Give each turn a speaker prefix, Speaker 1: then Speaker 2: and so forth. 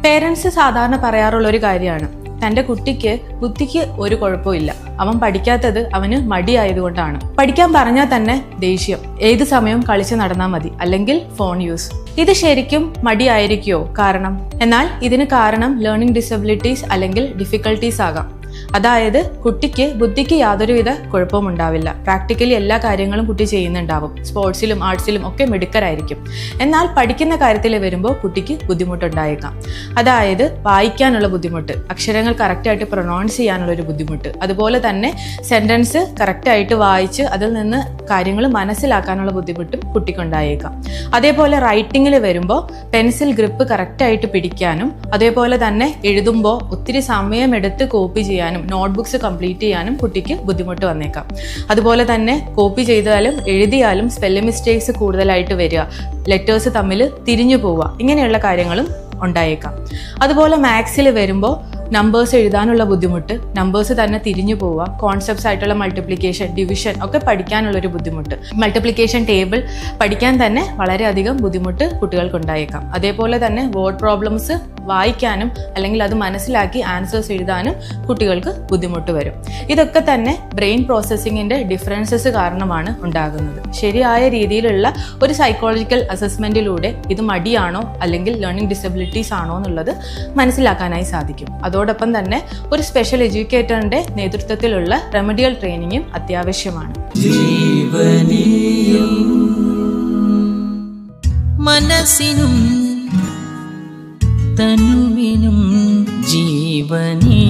Speaker 1: Parents സാധാരണ പറയാറുള്ള ഒരു കാര്യമാണ്, തൻ്റെ കുട്ടിക്ക് ബുദ്ധിക്ക് ഒരു കുഴപ്പമില്ല, അവൻ പഠിക്കാത്തത് അവന് മടിയായതുകൊണ്ടാണ്. പഠിക്കാൻ പറഞ്ഞാൽ തന്നെ ദേഷ്യം, ഏത് സമയവും കളിച്ച് നടന്നാൽ മതി, അല്ലെങ്കിൽ ഫോൺ യൂസ്. ഇത് ശരിക്കും മടിയായിരിക്കുമോ കാരണം? എന്നാൽ ഇതിന് കാരണം ലേണിംഗ് ഡിസബിലിറ്റീസ് അല്ലെങ്കിൽ ഡിഫിക്കൽട്ടീസ് ആകാം. അതായത് കുട്ടിക്ക് ബുദ്ധിക്ക് യാതൊരുവിധ കുഴപ്പവും ഉണ്ടാവില്ല, പ്രാക്ടിക്കലി എല്ലാ കാര്യങ്ങളും കുട്ടി ചെയ്യുന്നുണ്ടാവും, സ്പോർട്സിലും ആർട്സിലും ഒക്കെ മിടുക്കരായിരിക്കും. എന്നാൽ പഠിക്കുന്ന കാര്യത്തിൽ വരുമ്പോൾ കുട്ടിക്ക് ബുദ്ധിമുട്ടുണ്ടായേക്കാം. അതായത് വായിക്കാനുള്ള ബുദ്ധിമുട്ട്, അക്ഷരങ്ങൾ കറക്റ്റായിട്ട് പ്രൊനൗൺസ് ചെയ്യാനുള്ള ഒരു ബുദ്ധിമുട്ട്, അതുപോലെ തന്നെ സെൻറ്റൻസ് കറക്റ്റായിട്ട് വായിച്ച് അതിൽ നിന്ന് കാര്യങ്ങൾ മനസ്സിലാക്കാനുള്ള ബുദ്ധിമുട്ടും കുട്ടിക്കുണ്ടായേക്കാം. അതേപോലെ റൈറ്റിങ്ങിൽ വരുമ്പോൾ പെൻസിൽ ഗ്രിപ്പ് കറക്റ്റായിട്ട് പിടിക്കാനും അതേപോലെ തന്നെ എഴുതുമ്പോൾ ഒത്തിരി സമയമെടുത്ത് കോപ്പി ചെയ്യാനും നോട്ട്ബുക്സ് കംപ്ലീറ്റ് ചെയ്യാനും കുട്ടിക്ക് ബുദ്ധിമുട്ട് വന്നേക്കാം. അതുപോലെ തന്നെ കോപ്പി ചെയ്താലും എഴുതിയാലും സ്പെല്ലിംഗ് മിസ്റ്റേക്സ് കൂടുതലായിട്ട് വരിക, ലെറ്റേഴ്സ് തമ്മിൽ തിരിഞ്ഞു പോവുക, ഇങ്ങനെയുള്ള കാര്യങ്ങളും ഉണ്ടായേക്കാം. അതുപോലെ മാത്സിൽ വരുമ്പോൾ നമ്പേഴ്സ് എഴുതാനുള്ള ബുദ്ധിമുട്ട്, നമ്പേഴ്സ് തന്നെ തിരിഞ്ഞു പോവുക, കോൺസെപ്റ്റ്സ് ആയിട്ടുള്ള മൾട്ടിപ്ലിക്കേഷൻ, ഡിവിഷൻ ഒക്കെ പഠിക്കാനുള്ളൊരു ബുദ്ധിമുട്ട്, മൾട്ടിപ്ലിക്കേഷൻ ടേബിൾ പഠിക്കാൻ തന്നെ വളരെയധികം ബുദ്ധിമുട്ട് കുട്ടികൾക്കുണ്ടായേക്കാം. അതേപോലെ തന്നെ വേർഡ് പ്രോബ്ലംസ് വായിക്കാനും അല്ലെങ്കിൽ അത് മനസ്സിലാക്കി ആൻസേഴ്സ് എഴുതാനും കുട്ടികൾക്ക് ബുദ്ധിമുട്ട് വരും. ഇതൊക്കെ തന്നെ ബ്രെയിൻ പ്രോസസ്സിങ്ങിൻ്റെ ഡിഫറൻസസ് കാരണമാണ് ഉണ്ടാകുന്നത്. ശരിയായ രീതിയിലുള്ള ഒരു സൈക്കോളജിക്കൽ അസസ്മെൻറ്റിലൂടെ ഇത് മടിയാണോ അല്ലെങ്കിൽ ലേണിംഗ് ഡിസബിലിറ്റീസ് ആണോ എന്നുള്ളത് മനസ്സിലാക്കാനായി സാധിക്കും. അതോടൊപ്പം തന്നെ ഒരു സ്പെഷ്യൽ എഡ്യൂക്കേറ്ററിന്റെ നേതൃത്വത്തിലുള്ള റെമഡിയൽ ട്രെയിനിങ്ങും അത്യാവശ്യമാണ്.
Speaker 2: മനസ്സിനും തനുവിനും ജീവനീ